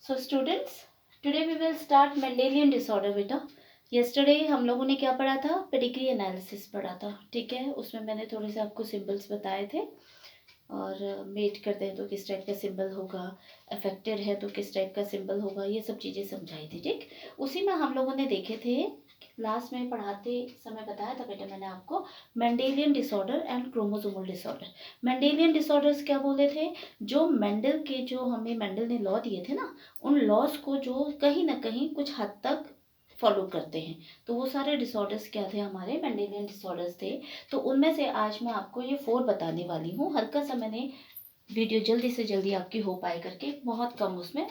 So students, today we will start Mendelian disorder बेटा। Yesterday हम लोगों ने क्या पढ़ा था? पेडिग्री एनालिसिस पढ़ा था, ठीक है। उसमें मैंने थोड़े से आपको सिंबल्स बताए थे, और मेट करते हैं तो किस टाइप का सिंबल होगा, अफेक्टेड है तो किस टाइप का सिंबल होगा, ये सब चीज़ें समझाई थी, ठीक। उसी में हम लोगों ने देखे थे, लास्ट में पढ़ाते समय बताया था बेटा मैंने आपको, Mendelian disorder and chromosomal disorder. Mendelian disorders क्या बोले थे? जो मेंडल के, जो हमें मेंडल ने लॉ दिए थे ना, उन लॉज को जो कहीं ना कहीं कुछ हद तक फॉलो करते हैं, तो वो सारे डिसऑर्डर्स क्या थे? हमारे मेंडेलियन डिसऑर्डर्स थे। तो उनमें से आज मैं आपको ये 4 बताने वाली हूँ। हल्का सा मैंने वीडियो जल्दी से जल्दी आपकी हो पाए करके बहुत कम उसमें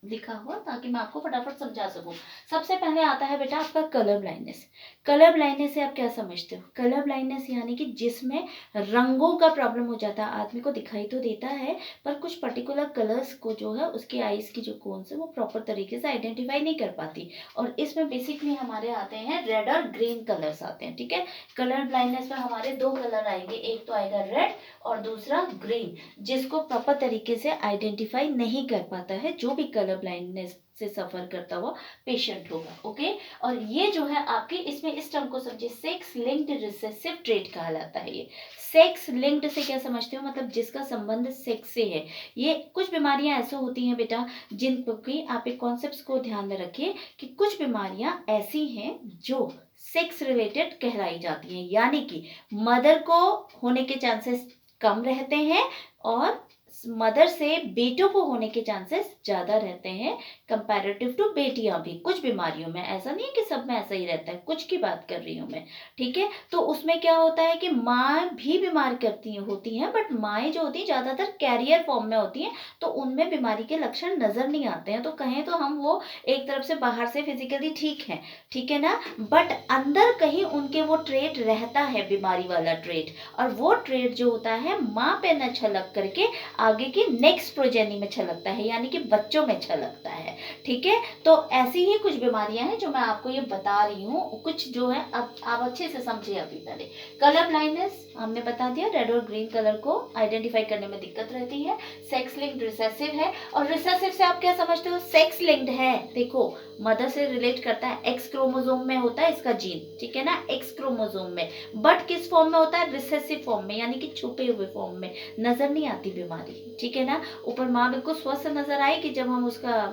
लिखा हुआ, ताकि मैं आपको फटाफट समझा सकूं। सबसे पहले आता है बेटा आपका कलर ब्लाइंडनेस। कलर ब्लाइंडनेस से आप क्या समझते हो? कलर ब्लाइंडनेस यानी कि जिसमें रंगों का प्रॉब्लम हो जाता है। आदमी को दिखाई तो देता है, पर कुछ पर्टिकुलर कलर्स को जो है उसकी आईज की जो कोन्स है वो प्रॉपर तरीके से आइडेंटिफाई नहीं कर पाती। और इसमें बेसिकली हमारे आते हैं रेड और ग्रीन कलर्स आते हैं, ठीक है। कलर ब्लाइंडनेस में हमारे 2 कलर आएंगे, एक तो आएगा रेड और दूसरा ग्रीन, जिसको प्रॉपर तरीके से आइडेंटिफाई नहीं कर पाता है जो भी कलर ब्लाइंडनेस से सफर करता हुआ पेशेंट होगा, ओके। और ये जो है आपके, इसमें इस टर्म को समझिए, सेक्स लिंक्ड रिसेसिव ट्रेट कहलाता है। ये सेक्स लिंक्ड से क्या समझते हो? मतलब जिसका संबंध सेक्स से है। ये कुछ बीमारियां ऐसे होती हैं बेटा, जिनको कि आप एक कॉन्सेप्ट को ध्यान में रखिए कि कुछ बीमारियां ऐसी हैं जो सेक्स रिलेटेड कहलाई जाती हैं, यानी कि मदर को होने के चांसेस कम रहते हैं और मदर से बेटों को होने के चांसेस ज्यादा रहते हैं कंपैरेटिव टू बेटियां भी। कुछ बीमारियों में, ऐसा नहीं है कि सब में ऐसा ही रहता है, कुछ की बात कर रही हूं मैं, ठीक है। तो उसमें क्या होता है कि माँ भी बीमार करती होती हैं, बट माएँ जो होती है ज्यादातर कैरियर फॉर्म में होती हैं, तो उनमें बीमारी के लक्षण नजर नहीं आते हैं। तो कहें तो हम वो एक तरफ से बाहर से फिजिकली ठीक है ना, बट अंदर कहीं उनके वो ट्रेट रहता है, बीमारी वाला ट्रेट। और वो ट्रेट जो होता है माँ पे न छलक करके आगे की नेक्स्ट प्रोजेनी में छलकता है, यानी कि बच्चों में छलकता है, ठीक है। तो ऐसी ही कुछ बीमारियां हैं जो मैं आपको ये बता रही हूँ, कुछ जो है अब आप अच्छे से समझिए। अभी पहले कलर ब्लाइंडनेस हमने बता दिया, रेड और ग्रीन कलर को आइडेंटिफाई करने में दिक्कत रहती है। सेक्स लिंक्ड रिसेसिव है, और रिसेसिव से आप क्या समझते हो? सेक्स लिंक्ड है, देखो मदर से रिलेट करता है, एक्स क्रोमोसोम में होता है इसका जीन, ठीक है ना, एक्स क्रोमोसोम में, बट किस फॉर्म में होता है? रिसेसिव फॉर्म में, यानी कि छुपे हुए फॉर्म में, नजर नहीं आती बीमारी, ठीक है ना। ऊपर माँ बिल्कुल स्वस्थ नजर आएगी जब हम उसका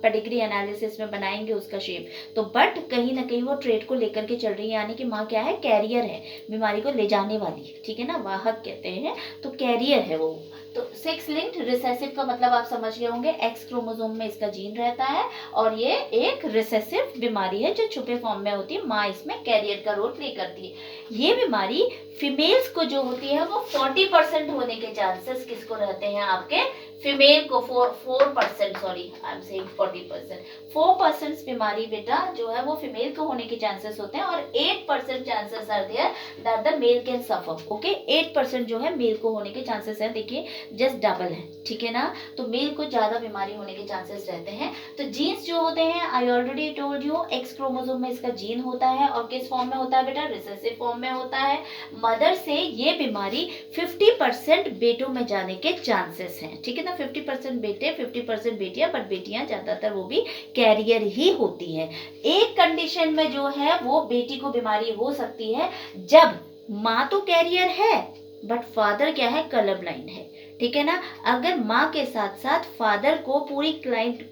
पेडिग्री एनालिसिस में बनाएंगे उसका शेप, तो बट कहीं ना कहीं वो ट्रेट को लेकर के चल रही है, यानी कि माँ क्या है? कैरियर है, बीमारी को ले जाने वाली, ठीक है ना, वाहक कहते हैं, तो कैरियर है वो। तो सेक्स लिंक्ड रिसेसिव का मतलब आप समझ गए होंगे, एक्स क्रोमोसोम में इसका जीन रहता है, और ये एक रिसेसिव बीमारी है जो छुपे फॉर्म में होती है, माँ इसमें कैरियर का रोल प्ले करती है। ये बीमारी फीमेल्स को जो होती है वो 40% होने के चांसेस किसको रहते हैं? आपके फीमेल को 4%, सॉरी आई एम सेइंग 40%, 4% बीमारी बेटा जो है वो फीमेल को होने के चांसेस होते हैं, और 8% chances are there that the male can suffer, okay. 8% जो है मेल को होने के चांसेस है, देखिए जस्ट डबल है, ठीक है ना। तो मेल को ज्यादा बीमारी होने के चांसेस रहते हैं। तो जीन्स जो होते हैं, I already told you, x chromosome में इसका जीन होता है, और किस फॉर्म में होता है बेटा? रिसेसिव फॉर्म में होता है। मदर से ये बीमारी 50% बेटों में जाने के चांसेस हैं, ठीक है ना। 50% बेटे, 50% बेटियां, बट बेटियां ज्यादातर वो भी कैरियर ही होती है। एक कंडीशन में जो है वो बेटी को बीमारी हो सकती है, जब माँ तो कैरियर है बट फादर क्या है? कलर ब्लाइंड है, ठीक है ना। अगर माँ के साथ साथ फादर को पूरी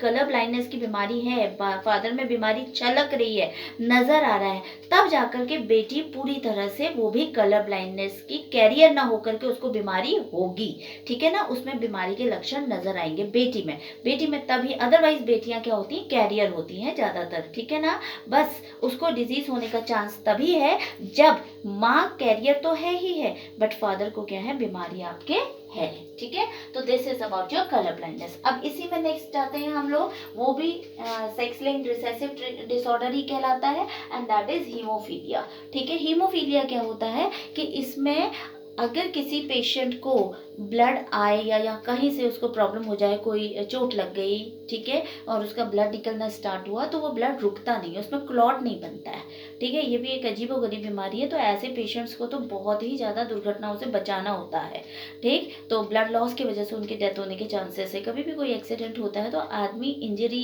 कलर ब्लाइंडनेस की बीमारी है, फादर में बीमारी छलक रही है, नजर आ रहा है, तब जाकर के बेटी पूरी तरह से वो भी कलर ब्लाइंडनेस की कैरियर ना होकर के उसको बीमारी होगी, ठीक है ना। उसमें बीमारी के लक्षण नजर आएंगे बेटी में तभी, अदरवाइज बेटियां क्या होती हैं? कैरियर होती हैं ज्यादातर, ठीक है ना। बस उसको डिजीज होने का चांस तभी है जब माँ कैरियर तो है ही है, बट फादर को क्या है? बीमारी आपके है, ठीक है। तो this is about your colour blindness. अब इसी में नेक्स्ट जाते हैं हम लोग, वो भी सेक्स लिंक्ड रिसेसिव डिसऑर्डर ही कहलाता है, एंड दैट इज हीमोफीलिया, ठीक है। हीमोफीलिया क्या होता है कि इसमें अगर किसी पेशेंट को ब्लड आए या कहीं से उसको प्रॉब्लम हो जाए, कोई चोट लग गई, ठीक है, और उसका ब्लड निकलना स्टार्ट हुआ, तो वो ब्लड रुकता नहीं है, उसमें क्लॉट नहीं बनता है, ठीक है। ये भी एक अजीबोगरीब बीमारी है। तो ऐसे पेशेंट्स को तो बहुत ही ज़्यादा दुर्घटनाओं से बचाना होता है, ठीक। तो ब्लड लॉस की वजह से उनकी डेथ होने के चांसेस है। कभी भी कोई एक्सीडेंट होता है तो आदमी इंजरी,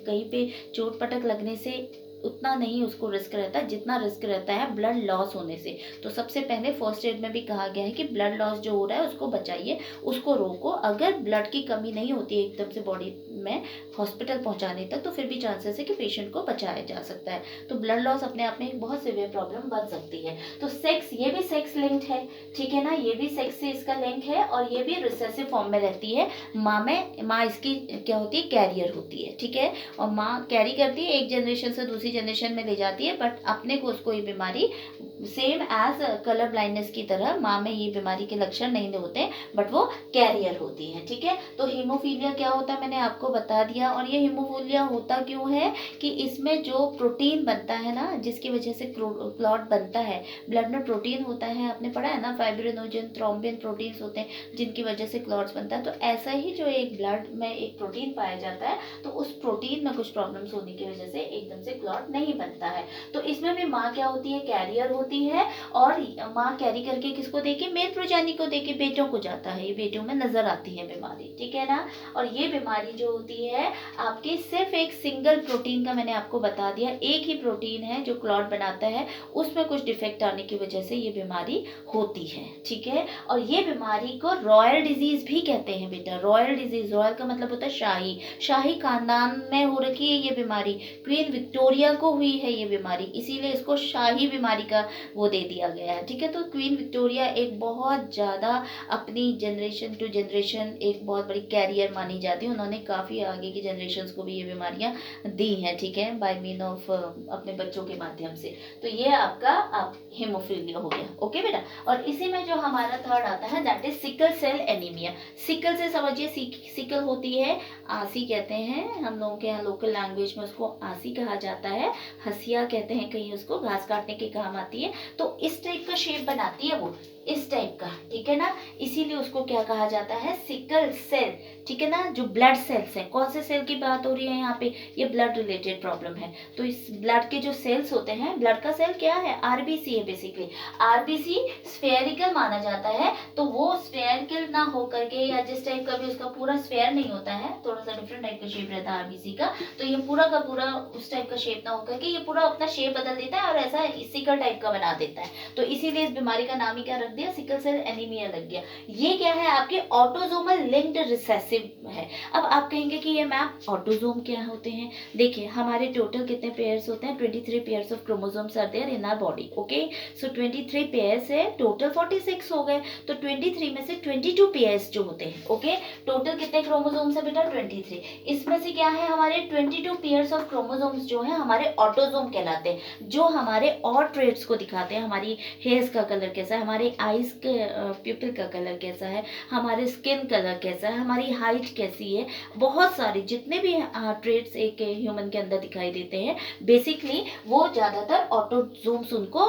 कहीं पे चोट पटक लगने से उतना नहीं उसको रिस्क रहता जितना रिस्क रहता है ब्लड लॉस होने से। तो सबसे पहले फर्स्ट एड में भी कहा गया है कि ब्लड लॉस जो हो रहा है उसको बचाइए, उसको रोको। अगर ब्लड की कमी नहीं होती है एकदम से बॉडी में हॉस्पिटल पहुंचाने तक, तो फिर भी चांसेस है कि पेशेंट को बचाया जा सकता है। तो ब्लड लॉस अपने आप में एक बहुत सीवियर प्रॉब्लम बन सकती है। तो सेक्स, ये भी सेक्स लिंक्ड है, ठीक है ना, ये भी सेक्स से इसका लिंक है, और ये भी रिसेसिव फॉर्म में रहती है। माँ इसकी क्या होती है, कैरियर होती है, ठीक है, और माँ कैरी करती है, एक जनरेशन से दूसरी जनरेशन में ले जाती है, बट अपने को उसको ये बीमारी सेम एज कलर ब्लाइंडनेस की तरह माँ में ये बीमारी के लक्षण नहीं होते, बट वो कैरियर होती है, ठीक है। तो हीमोफीलिया क्या होता है मैंने आपको बता दिया। और ये हीमोफीलिया होता क्यों है कि इसमें जो प्रोटीन बनता है ना, जिसकी वजह से क्लॉट बनता है, ब्लड में प्रोटीन होता है, आपने पढ़ा है ना, फाइब्रिनोजन, थ्रोम्बिन प्रोटीन्स होते हैं जिनकी वजह से क्लॉट्स बनता है। तो ऐसा ही जो एक ब्लड में एक प्रोटीन पाया जाता है, तो उस प्रोटीन में कुछ प्रॉब्लम्स होने की वजह से एकदम से क्लॉट नहीं बनता है। तो इसमें भी माँ क्या होती है, कैरियर होती है, और माँ कैरी करके किसको देके, मेल प्रोजेनी को देके बेटों को जाता है। ये बेटों में नजर आती है बीमारी, ठीक है ना। और ये बीमारी जो होती है आपकी सिर्फ एक सिंगल प्रोटीन का, मैंने आपको बता दिया, एक ही प्रोटीन है जो क्लॉट बनाता है, उसमें कुछ डिफेक्ट आने की वजह से ये बीमारी होती है, ठीक है। और ये बीमारी को रॉयल डिजीज भी कहते हैं बेटा। रॉयल डिजीज, रॉयल का मतलब होता है शाही, शाही खानदान में हो रखी है ये बीमारी, क्वीन विक्टोरिया को हुई है ये बीमारी, इसीलिए इसको शाही बीमारी का वो दे दिया गया है, ठीक है। तो क्वीन विक्टोरिया एक बहुत ज़्यादा अपनी जनरेशन टू जनरेशन एक बहुत बड़ी कैरियर मानी जाती है। उन्होंने काफ़ी आगे की जनरेशन्स को भी ये बीमारियां दी हैं, ठीक है, बाय मीन ऑफ अपने बच्चों के माध्यम से। तो ये आपका हीमोफीलिया हो गया, ओके बेटा। और इसी में जो हमारा थर्ड आता है that is sickle cell anaemia. Sickle से समझिए, सिकल होती है, आसी कहते हैं हम लोगों के यहाँ लोकल लैंग्वेज में उसको आसी कहा जाता है, हसिया कहते हैं कहीं उसको, घास काटने के काम आती है। तो इस टाइप का शेप बनाती है वो, इस टाइप का, ठीक है ना, इसीलिए उसको क्या कहा जाता है, सिकल सेल, ठीक है ना। जो ब्लड सेल्स हैं, कौन से सेल की बात हो रही है यहाँ पे, ये ब्लड रिलेटेड प्रॉब्लम है। तो इस ब्लड के जो सेल्स होते हैं, ब्लड का सेल क्या है, आरबीसी है बेसिकली। आरबीसी स्फेरिकल माना जाता है, तो वो स्फेरिकल ना हो करके, या जिस टाइप का भी उसका पूरा स्फेयर नहीं होता है, थोड़ा सा डिफरेंट टाइप का शेप रहता है आरबीसी का, तो ये पूरा का पूरा उस टाइप का शेप ना हो करके ये पूरा अपना शेप बदल देता है और ऐसा सिकल टाइप का बना देता है। तो इसीलिए इस बीमारी का नाम ही क्या रख दिया, सिकल सेल एनीमिया लग गया। ये क्या है, आपके ऑटोजोमल लिंक्ड रिसेसिव है। अब आप कहेंगे कि ये मैम ऑटोजोम क्या होते हैं। देखिए हमारे टोटल कितने पेयर्स होते हैं, 23 pairs of chromosomes are there in our body, okay. So 23 pairs है, टोटल 46 हो गए, तो 23 में से 22 पेयर्स जो होते हैं, ओके। टोटल कितने क्रोमोसोम्स है बेटा, 23। इसमें से क्या है, हमारे 22 पेयर्स ऑफ क्रोमोसोम्स जो है हमारे ऑटोजोम कहलाते हैं, जो हमारे और ट्रेट्स को दिखाते हैं। हमारी हेयर्स का कलर कैसा है, हमारे आईज के प्यूपिल का कलर कैसा है, हमारे स्किन कलर कैसा है, हमारी हाइट कैसी है, बहुत सारे जितने भी ट्रेट्स एक ह्यूमन के अंदर दिखाई देते हैं, बेसिकली वो ज़्यादातर ऑटोजोम्स उनको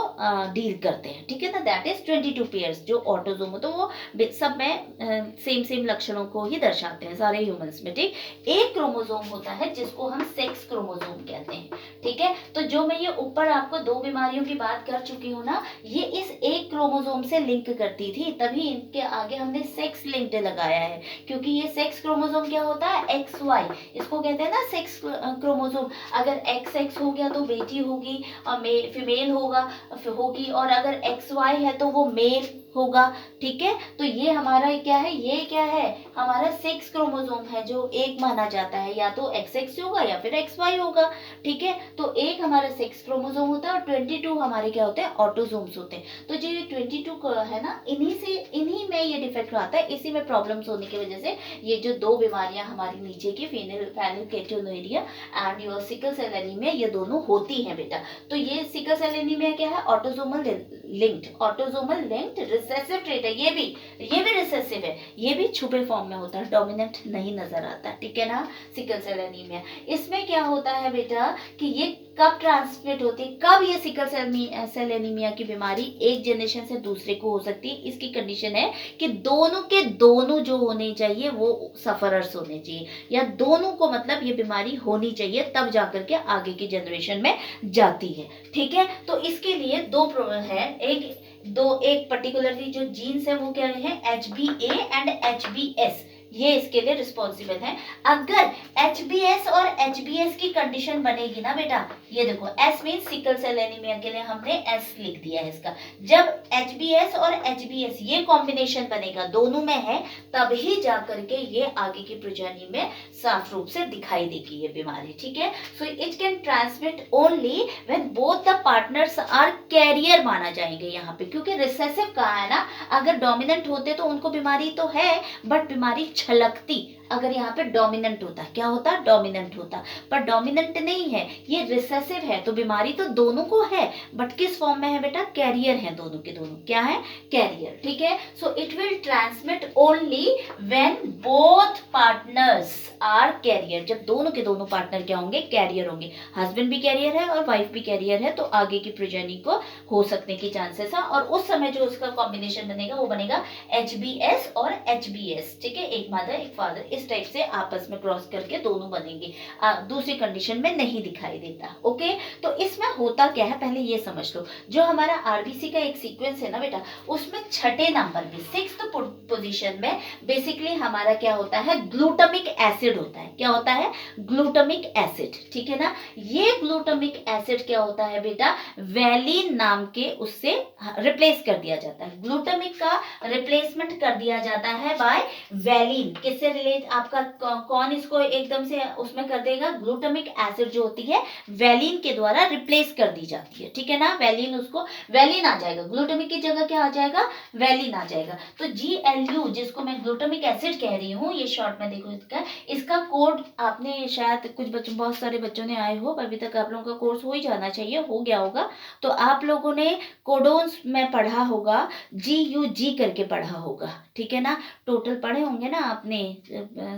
डील करते हैं, ठीक है ना। दैट इज 22 पेयर्स जो ऑटोजोम हो, तो वो सब में सेम लक्षणों को ही दर्शाते हैं सारे ह्यूमंस में, ठीक। एक क्रोमोजोम होता है जिसको हम सेक्स क्रोमोजोम कहते हैं, ठीक है। तो जो मैं ये ऊपर आपको दो बीमारियों की बात कर चुकी हूँ ना, ये इस एक क्रोमोजोम से लिंक करती थी, तभी इनके आगे हमने सेक्स लिंक्ड लगाया है, क्योंकि ये सेक्स क्रोमोजोम क्या होता है, एक्स वाई, इसको कहते हैं ना सेक्स क्रोमोजोम। अगर एक्स एक्स हो गया तो बेटी होगी और फीमेल होगी, और अगर एक्स वाई है तो वो मेल होगा, ठीक है। तो ये हमारा क्या है, ये क्या है, हमारा सेक्स क्रोमोसोम है जो एक माना जाता है, या तो एक्स एक्स होगा या फिर एक्स वाई होगा, ठीक है। तो एक हमारा सेक्स क्रोमोसोम होता है और 22 हमारे क्या होते हैं, ऑटोसोम्स होते हैं। तो जो ये 22 है ना, इन्हीं में ये डिफेक्ट आता है, इसी में प्रॉब्लम्स होने की वजह से ये जो दो बीमारियां हमारी नीचे की phenylketonuria and your sickle cell anaemia, ये दोनों होती हैं बेटा। तो ये सिकल सेल एनीमिया क्या है, ऑटोसोमल लिंक्ड रिसेसिव ट्रेट है, ये भी रिसेसिव है, ये भी छुपे फॉर्म में होता है, डोमिनेंट नहीं नजर आता, ठीक है ना। सिकल सेल एनीमिया, इसमें क्या होता है बेटा कि ये कब ट्रांसमिट होती है, कब ये सिकल सेल एनीमिया की बीमारी एक जनरेशन से दूसरे को हो सकती है। इसकी कंडीशन है कि दोनों के दोनों जो होने चाहिए वो सफरर्स होने चाहिए, या दोनों को मतलब ये बीमारी होनी चाहिए, तब जाकर के आगे की जनरेशन में जाती है, ठीक है। तो इसके लिए दो है, एक पर्टिकुलरली जो जीन्स है वो क्या है, HbA एंड HbS, ये इसके लिए रिस्पॉन्सिबल है। अगर HbS और HbS की कंडीशन बनेगी ना बेटा, ये देखो S mean sickle cell anaemia के लिए हमने S लिख दिया है इसका, जब HbS और HbS ये कॉम्बिनेशन बनेगा, दोनों में है, तब ही जाकर के ये आगे की प्रोजेनी में साफ रूप से दिखाई देगी ये बीमारी, ठीक है। So it can transmit only when both the partners are carrier माना जाएंगे यहाँ पे, क्योंकि रिसेसिव कहा है ना, अगर डोमिनेंट होते तो उनको बीमारी तो है, बट बीमारी छलकती अगर यहाँ पे डोमिनेंट होता, क्या होता, डोमिनेंट होता, पर डोमिनेंट नहीं है, ये रिसेसिव है, तो बीमारी तो दोनों को है, बट किस फॉर्म में है बेटा, कैरियर है, दोनों के दोनों क्या है, कैरियर, ठीक है। So it will transmit only when both partners are carrier, जब दोनों के दोनों पार्टनर क्या होंगे, कैरियर होंगे, हस्बैंड भी कैरियर है और वाइफ भी कैरियर है, तो आगे की प्रोजेनी को हो सकने की चांसेस है, और उस समय जो उसका कॉम्बिनेशन बनेगा वो बनेगा HbS और HbS, ठीक है, एक मदर एक फादर, इस टाइप से आपस में क्रॉस करके दोनों बनेंगे, दूसरी कंडीशन में नहीं दिखाई देता, ओके। तो इसमें होता क्या है पहले ये समझ लो, जो हमारा आरबीसी का एक सीक्वेंस है ना बेटा, उसमें छठे नंबर पे 6th पोजीशन में बेसिकली हमारा क्या होता है, ग्लूटामिक एसिड होता है, क्या होता है, ग्लूटामिक एसिड, ठीक है ना। ये ग्लूटामिक एसिड क्या होता है बेटा, वैलिन नाम के उससे रिप्लेस कर दिया जाता है, ग्लूटामिक का रिप्लेसमेंट कर दिया जाता है बाय वैलिन, किससे रिलेट, आपका कौन इसको एकदम से उसमें कर देगा, ग्लूटामिक एसिड जो होती है वैलिन के द्वारा रिप्लेस कर दी जाती है, ठीक है ना। वैलिन आ जाएगा, ग्लूटामिक की जगह क्या आ जाएगा, वैलिन आ जाएगा। तो GLU जिसको मैं ग्लूटामिक एसिड कह रही हूँ, ये शॉर्ट में देखो इसका कोड आपने शायद कुछ बच्चों, बहुत सारे बच्चों ने आए हो, अभी तक आप लोगों का कोर्स हो ही जाना चाहिए, हो गया होगा, तो आप लोगों ने कोडोन्स में पढ़ा होगा, GUG करके पढ़ा होगा, ठीक है ना। टोटल पढ़े होंगे ना आपने,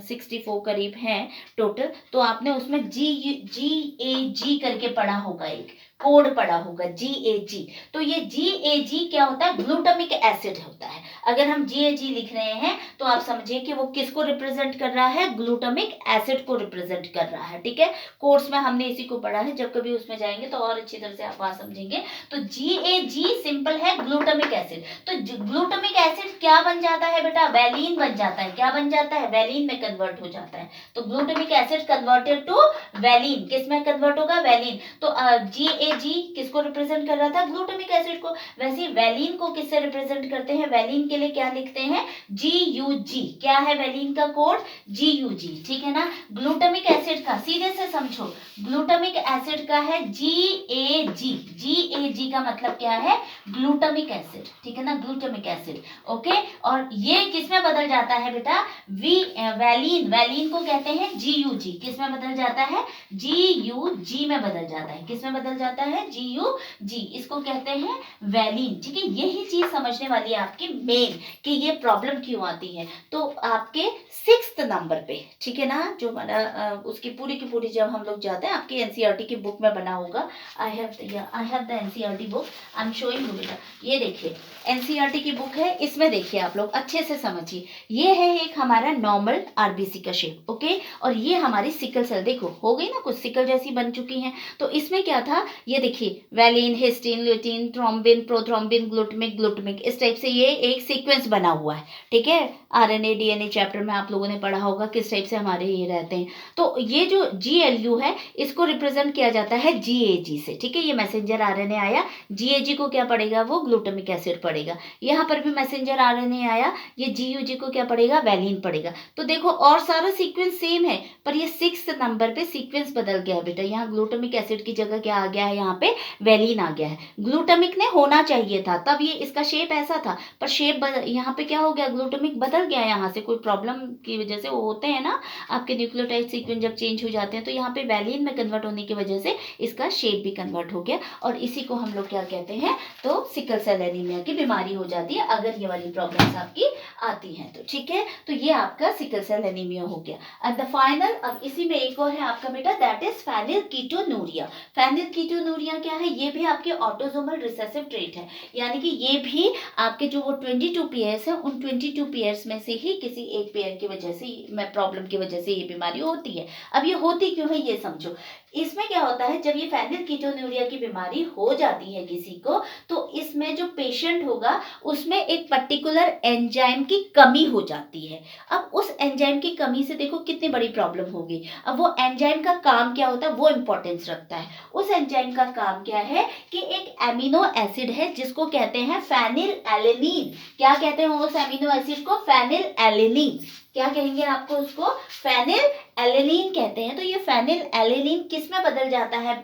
64 करीब हैं टोटल, तो आपने उसमें GAG करके पढ़ा होगा, एक कोड पढ़ा होगा GAG। तो ये GAG क्या होता है, ग्लूटामिक एसिड होता है। अगर हम GAG लिख रहे हैं तो आप समझिए कि वो किसको रिप्रेजेंट कर रहा है, ग्लूटामिक एसिड को रिप्रेजेंट कर रहा है, ठीक है। कोर्स में हमने इसी को पढ़ा है, जब कभी उसमें जाएंगे तो और अच्छी तरह से आप वहां समझेंगे। तो GAG सिंपल है ग्लूटामिक एसिड। तो ग्लूटामिक एसिड क्या बन जाता है बेटा, वैलिन बन जाता है, क्या बन जाता है, वैलिन में कन्वर्ट हो जाता है। तो glutamic acid converted to valine, किस में कन्वर्ट होगा, वैलिन। तो GAG किसको रिप्रेजेंट कर रहा था, ग्लूटामिक एसिड को, वैसे वैलिन को किससे रिप्रेजेंट करते हैं, वैलिन के लिए क्या लिखते हैं, GUG, क्या है वैलिन का कोड, GUG, ठीक है ना। ग्लूटामिक एसिड का सीधे से समझो, ग्लूटामिक एसिड का है GAG, GAG का मतलब क्या है, ग्लूटामिक एसिड, ठीक है ना, ग्लूटामिक एसिड, ओके। और ये किसमें बदल जाता है बेटा, वैलिन को कहते हैं GUG, किसमें बदल जाता है, GUG में बदल जाता है, किसमें बदल जाता है, GUG, इसको कहते हैं वैलिन, ठीक है। यही चीज समझने वाली है आपकी मेन, कि ये प्रॉब्लम क्यों आती है। तो आपके 6th नंबर पे, ठीक है ना, जो हमारा उसकी पूरी की पूरी जब हम लोग जाते हैं, आपके NCERT की बुक में बना होगा, I have the NCERT book, I am showing you बेटा, ये देखिए NCERT की बुक है, इसमें देखिए आप लोग अच्छे से समझिए, ये है एक हमारा नॉर्मल RBC का शेप, ओके, और ये हमारी सिकल सेल, देखो हो गई ना, कुछ सिकल जैसी बन चुकी हैं। तो इसमें क्या था, ये देखिए valine, histidine, lutein, thrombin, prothrombin, glutamic, इस टाइप से ये एक सीक्वेंस बना हुआ है, ठीक है। RNA DNA चैप्टर में आप लोगों ने पढ़ा होगा किस टाइप से हमारे ये रहते हैं। तो ये जो GLU है इसको रिप्रेजेंट किया जाता है GAG से, ठीक है। ये मैसेंजर RNA आया, GAG को क्या पड़ेगा, वो ग्लूटामिक एसिड पड़ेगा। यहाँ पर भी मैसेंजर RNA आया, ये GUG को क्या पड़ेगा, वैलिन पड़ेगा। तो देखो और सारा सीक्वेंस सेम है, पर ये 6th नंबर पे सीक्वेंस बदल गया बेटा, यहाँ ग्लूटामिक एसिड की जगह क्या आ गया है, यहाँ पे वेलिन आ गया है। ग्लूटामिक ने होना चाहिए था, तब ये इसका शेप ऐसा था, पर शेप यहाँ पे क्या हो गया, ग्लूटामिक बदल गया यहाँ से, कोई प्रॉब्लम की वजह से। वो होते हैं ना आपके न्यूक्लियोटाइड सीक्वेंस जब चेंज हो जाते हैं, तो यहाँ पे वेलिन में कन्वर्ट होने की वजह से इसका शेप भी कन्वर्ट हो गया, और इसी को हम लोग क्या कहते हैं, तो सिकल सेल एनीमिया की बीमारी हो जाती है अगर ये वाली प्रॉब्लम्स आपकी आती हैं तो। ठीक है, तो ये आपका सिकल सेल एनीमिया हो गया। एंड द फाइनल, अब इसी में एक और है आपका बेटा, दैट इज फेनिलकीटोनूरिया। फेनिलकीटोनूरिया क्या है, ये भी आपके ऑटोसोमल रिसेसिव ट्रेट है, यानी कि ये भी आपके जो वो 22 पेयर्स है, उन 22 पेयर्स में से ही किसी एक पेयर की वजह से, प्रॉब्लम की वजह से ये बीमारी होती है। अब ये होती क्यों है ये समझो। इसमें क्या होता है, जब ये फेनिलकीटोनूरिया की बीमारी हो जाती है किसी को, तो इसमें जो पेशेंट होगा उसमें एक पर्टिकुलर एंजाइम की कमी हो जाती है। अब उस एंजाइम की कमी से देखो कितनी बड़ी प्रॉब्लम होगी। अब वो एंजाइम का काम क्या होता है, वो इंपॉर्टेंस रखता है। उस एंजाइम का काम क्या है कि एक एमिनो एसिड है जिसको कहते हैं फेनिलएलेनिन। क्या कहते हैं उस एमिनो एसिड को, फेनिलएलेनिन। क्या कहेंगे आपको उसको, फेनिलएलेनिन कहते हैं। तो ये फेनिलएलेनिन किस में बदल जाता है,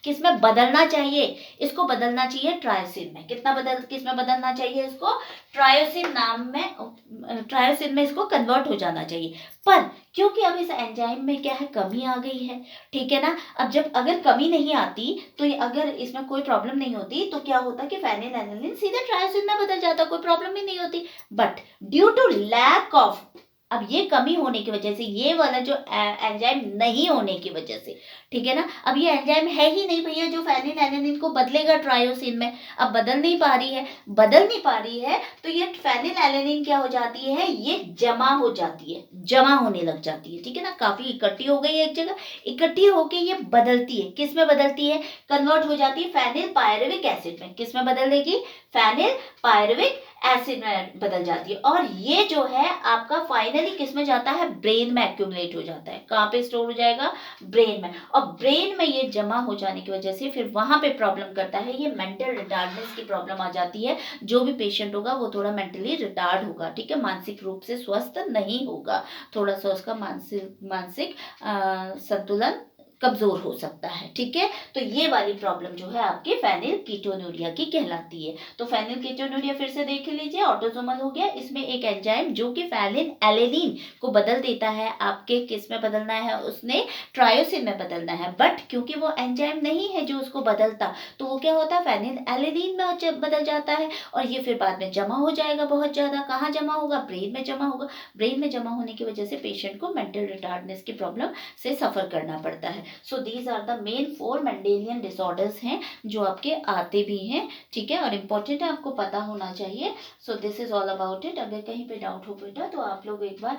किस में बदलना चाहिए, इसको बदलना चाहिए ट्रायोसिन में। किस में बदलना चाहिए इसको, ट्रायोसिन नाम में, ट्रायोसिन में इसको कन्वर्ट हो जाना चाहिए। पर क्योंकि अब इस एंजाइम में क्या है, कमी आ गई है, ठीक है ना। अब जब अगर कमी नहीं आती, तो ये अगर इसमें कोई प्रॉब्लम नहीं होती, तो क्या होता कि फेनिलएलेनिन सीधे ट्रायोसिन में बदल जाता, कोई प्रॉब्लम ही नहीं होती। But due to lack of, अब ये कमी होने की वजह से, ये वाला जो एंजाइम नहीं होने की वजह से, ठीक है ना, अब ये एंजाइम है ही नहीं भैया जो फेनिलएलेनिन को बदलेगा ट्रायोसिन में, अब बदल नहीं पा रही है, तो ये फेनिलएलेनिन क्या हो जाती है, ये जमा हो जाती है, जमा होने लग जाती है, ठीक है ना, काफी इकट्ठी हो गई है एक जगह, इकट्ठी होके ये बदलती है, किस में बदलती है, कन्वर्ट हो जाती है फेनिल पायरुविक एसिड में। किस में बदल देगी, फेनिल पायरुविक एसिड में बदल जाती है। और ये जो है आपका फाइनली किस में जाता है, ब्रेन में एक्यूमुलेट हो जाता है। कहाँ पे स्टोर हो जाएगा, ब्रेन में। और ब्रेन में ये जमा हो जाने की वजह से फिर वहां पे प्रॉब्लम करता है, ये मेंटल रिटार्डनेस की प्रॉब्लम आ जाती है। जो भी पेशेंट होगा वो थोड़ा मेंटली रिटार्ड होगा, ठीक है, मानसिक रूप से स्वस्थ नहीं होगा, थोड़ा सा उसका मानसिक संतुलन कमजोर हो सकता है, ठीक है। तो ये वाली प्रॉब्लम जो है आपके फेनिलकीटोनूरिया की कहलाती है। तो फेनिलकीटोनूरिया फिर से देख लीजिए, ऑटोसोमल हो गया, इसमें एक एंजाइम जो कि फेनिलएलेनिन को बदल देता है, आपके किस में बदलना है, उसने ट्रायोसिन में बदलना है। बट क्योंकि वो एंजाइम नहीं है जो उसको बदलता, तो वो क्या होता है, फेनिलएलेनिन में बदल जाता है, और ये फिर बाद में जमा हो जाएगा बहुत ज्यादा। कहाँ जमा होगा, ब्रेन में जमा होगा। ब्रेन में जमा होने की वजह से पेशेंट को मेंटल रिटार्डनेस की प्रॉब्लम से सफर करना पड़ता है। So these are the main 4 Mendelian disorders हैं जो आपके आते भी हैं, ठीक है, और इम्पोर्टेंट है, आपको पता होना चाहिए। So this is all about it. अगर कहीं पे डाउट हो बेटा तो आप लोग एक बार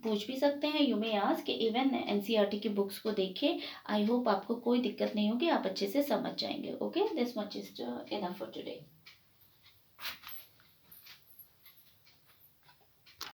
पूछ भी सकते हैं, यू मे आस्क। कि इवन एनसीईआरटी की बुक्स को देखें, आई होप आपको कोई दिक्कत नहीं होगी, आप अच्छे से समझ जाएंगे। Okay, this much is enough for today.